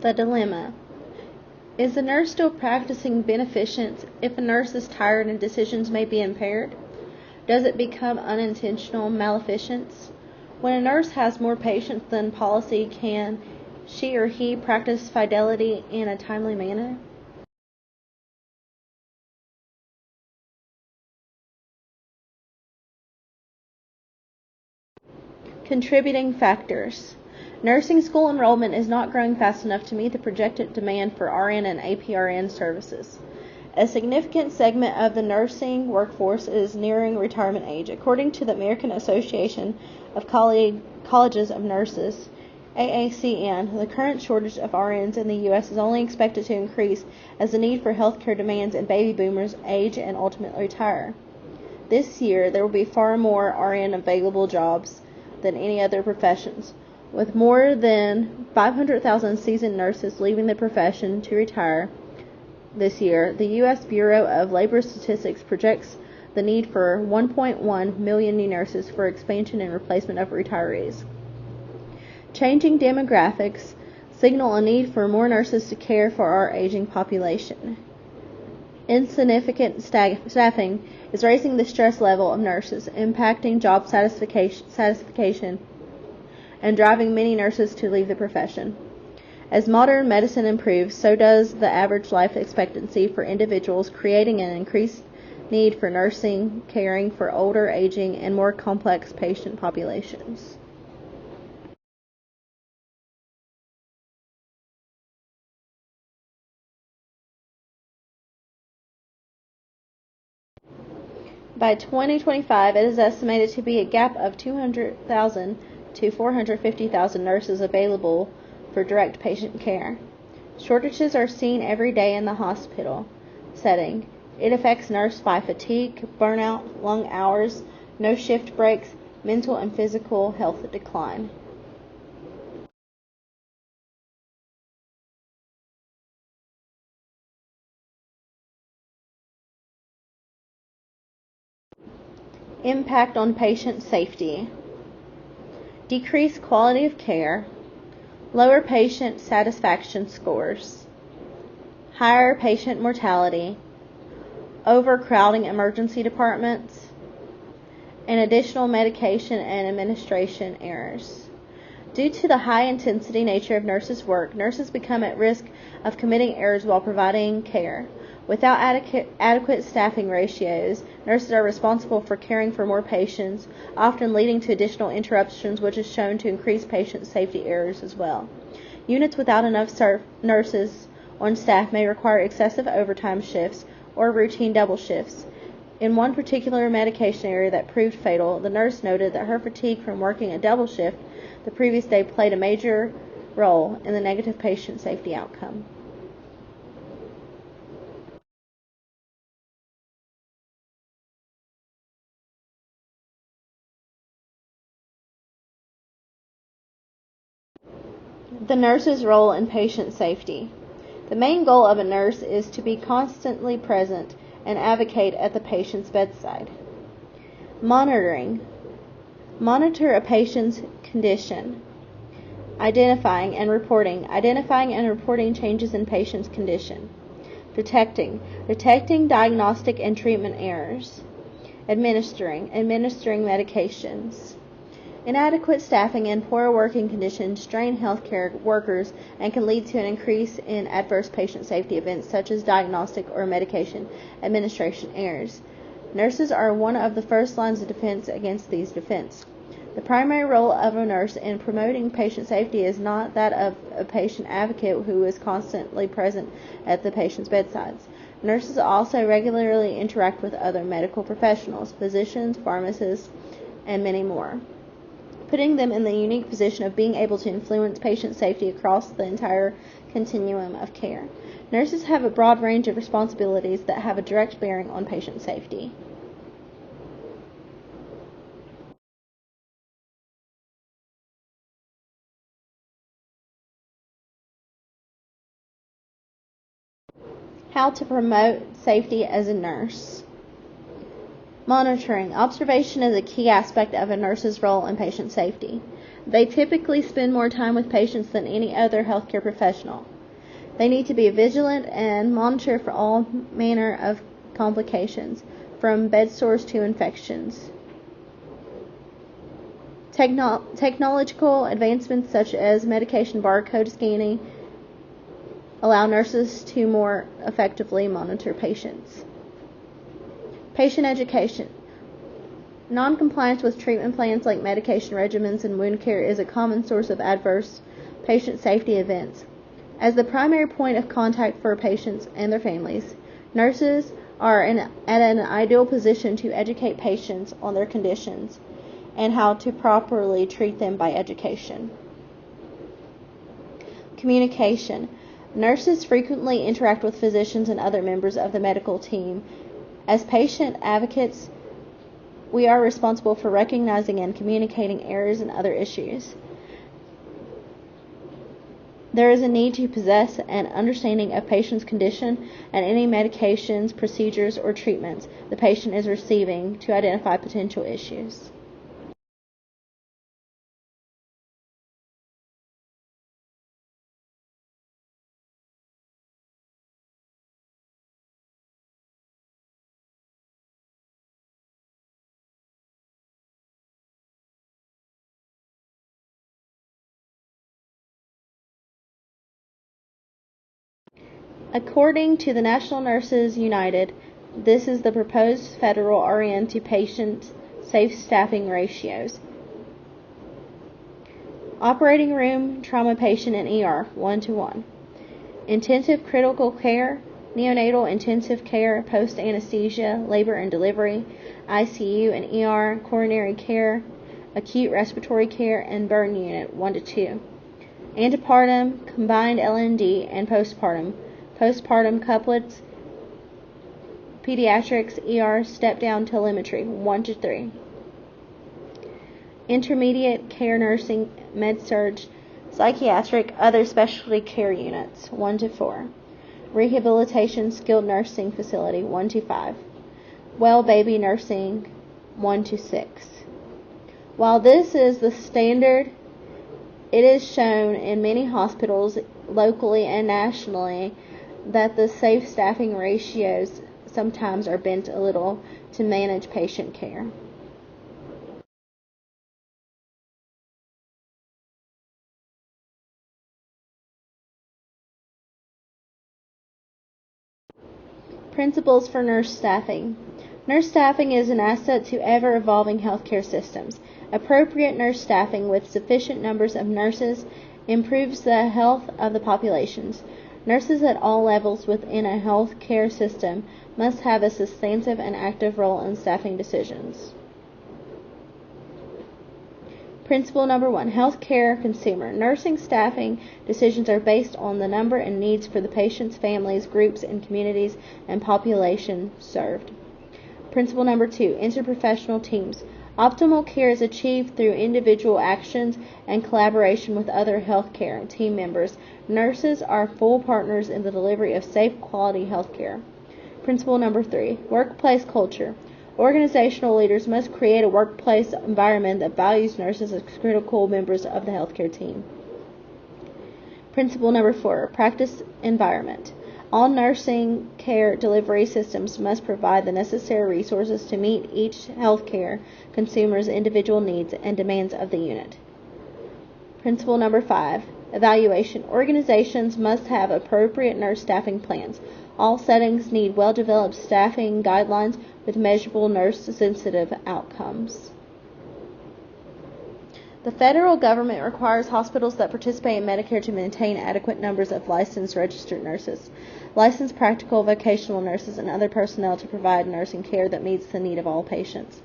The dilemma. Is the nurse still practicing beneficence if a nurse is tired and decisions may be impaired? Does it become unintentional maleficence? When a nurse has more patients than policy, can she or he practice fidelity in a timely manner? Contributing factors. Nursing school enrollment is not growing fast enough to meet the projected demand for RN and APRN services. A significant segment of the nursing workforce is nearing retirement age. According to the American Association of Colleges of Nurses, AACN, the current shortage of RNs in the U.S. is only expected to increase as the need for healthcare demands and baby boomers age and ultimately retire. This year, there will be far more RN available jobs than any other professions. With more than 500,000 seasoned nurses leaving the profession to retire this year, the U.S. Bureau of Labor Statistics projects the need for 1.1 million new nurses for expansion and replacement of retirees. Changing demographics signal a need for more nurses to care for our aging population. Insignificant staffing is raising the stress level of nurses, impacting job satisfaction and driving many nurses to leave the profession. As modern medicine improves, so does the average life expectancy for individuals, creating an increased need for nursing, caring for older, aging, and more complex patient populations. By 2025, it is estimated to be a gap of 200,000 to 450,000 nurses available for direct patient care. Shortages are seen every day in the hospital setting. It affects nurses by fatigue, burnout, long hours, no shift breaks, mental and physical health decline. Impact on patient safety. Decreased quality of care, lower patient satisfaction scores, higher patient mortality, overcrowding emergency departments, and additional medication and administration errors. Due to the high-intensity nature of nurses' work, nurses become at risk of committing errors while providing care. Without adequate staffing ratios, nurses are responsible for caring for more patients, often leading to additional interruptions, which is shown to increase patient safety errors as well. Units without enough nurses on staff may require excessive overtime shifts or routine double shifts. In one particular medication area that proved fatal, the nurse noted that her fatigue from working a double shift the previous day played a major role in the negative patient safety outcome. The nurse's role in patient safety. The main goal of a nurse is to be constantly present and advocate at the patient's bedside. Monitoring. Monitor a patient's condition. Identifying and reporting changes in patient's condition. Detecting diagnostic and treatment errors. Administering medications. Inadequate staffing and poor working conditions strain healthcare workers and can lead to an increase in adverse patient safety events such as diagnostic or medication administration errors. Nurses are one of the first lines of defense against these defects. The primary role of a nurse in promoting patient safety is not that of a patient advocate who is constantly present at the patient's bedsides. Nurses also regularly interact with other medical professionals, physicians, pharmacists, and many more, putting them in the unique position of being able to influence patient safety across the entire continuum of care. Nurses have a broad range of responsibilities that have a direct bearing on patient safety. How to promote safety as a nurse. Monitoring. Observation is a key aspect of a nurse's role in patient safety. They typically spend more time with patients than any other healthcare professional. They need to be vigilant and monitor for all manner of complications, from bed sores to infections. Technological advancements such as medication barcode scanning allow nurses to more effectively monitor patients. Patient education. Non-compliance with treatment plans like medication regimens and wound care is a common source of adverse patient safety events. As the primary point of contact for patients and their families, nurses are at an ideal position to educate patients on their conditions and how to properly treat them by education. Communication. Nurses frequently interact with physicians and other members of the medical team. As patient advocates, we are responsible for recognizing and communicating errors and other issues. There is a need to possess an understanding of patient's condition and any medications, procedures, or treatments the patient is receiving to identify potential issues. According to the National Nurses United, this is the proposed federal RN to patient safe staffing ratios. Operating room trauma patient in ER 1:1. Intensive critical care, neonatal intensive care, post anesthesia, labor and delivery, ICU and ER, coronary care, acute respiratory care, and burn unit 1:2. Antepartum, combined LND, and postpartum couplets, pediatrics, ER, step-down telemetry, 1:3. Intermediate care nursing, med-surg, psychiatric, other specialty care units, 1:4. Rehabilitation skilled nursing facility, 1:5. Well baby nursing, 1:6. While this is the standard, it is shown in many hospitals, locally and nationally, that the safe staffing ratios sometimes are bent a little to manage patient care. Principles for nurse staffing. Nurse staffing is an asset to ever-evolving healthcare systems. Appropriate nurse staffing with sufficient numbers of nurses improves the health of the populations. Nurses at all levels within a health care system must have a substantive and active role in staffing decisions. Principle number 1, healthcare consumer. Nursing staffing decisions are based on the number and needs for the patients, families, groups, and communities and population served. Principle number 2, interprofessional teams. Optimal care is achieved through individual actions and collaboration with other healthcare team members. Nurses are full partners in the delivery of safe, quality healthcare. Principle number 3, workplace culture. Organizational leaders must create a workplace environment that values nurses as critical members of the healthcare team. Principle number 4, practice environment. All nursing care delivery systems must provide the necessary resources to meet each healthcare consumer's individual needs and demands of the unit. Principle number 5, evaluation. Organizations must have appropriate nurse staffing plans. All settings need well-developed staffing guidelines with measurable nurse-sensitive outcomes. The federal government requires hospitals that participate in Medicare to maintain adequate numbers of licensed registered nurses, licensed practical vocational nurses, and other personnel to provide nursing care that meets the need of all patients.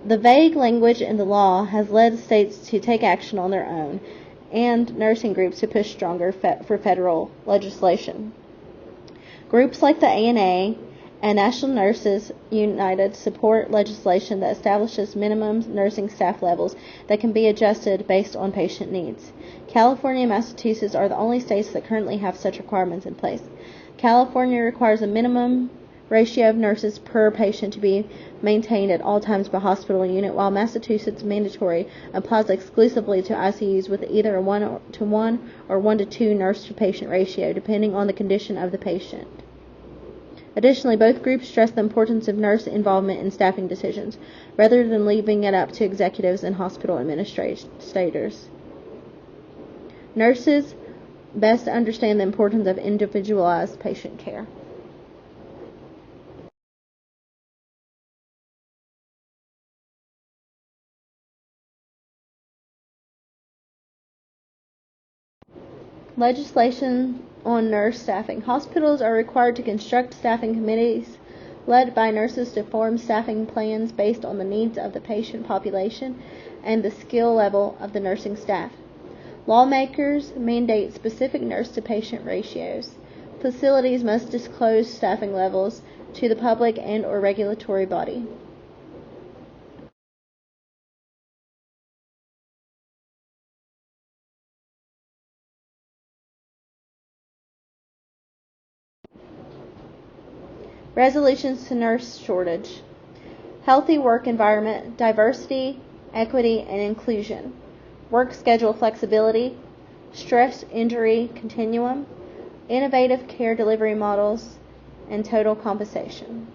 The vague language in the law has led states to take action on their own and nursing groups to push stronger for federal legislation. Groups like the ANA and National Nurses United support legislation that establishes minimum nursing staff levels that can be adjusted based on patient needs. California and Massachusetts are the only states that currently have such requirements in place. California requires a minimum ratio of nurses per patient to be maintained at all times by hospital unit, while Massachusetts mandatory applies exclusively to ICUs with either a 1-to-1 or 1-to-2 nurse-to-patient ratio, depending on the condition of the patient. Additionally, both groups stress the importance of nurse involvement in staffing decisions, rather than leaving it up to executives and hospital administrators. Nurses best understand the importance of individualized patient care. Legislation on nurse staffing. Hospitals are required to construct staffing committees led by nurses to form staffing plans based on the needs of the patient population and the skill level of the nursing staff. Lawmakers mandate specific nurse-to-patient ratios. Facilities must disclose staffing levels to the public and/or regulatory body. Resolutions to nurse shortage. Healthy work environment, diversity, equity, and inclusion. Work schedule flexibility, stress injury continuum, innovative care delivery models, and total compensation.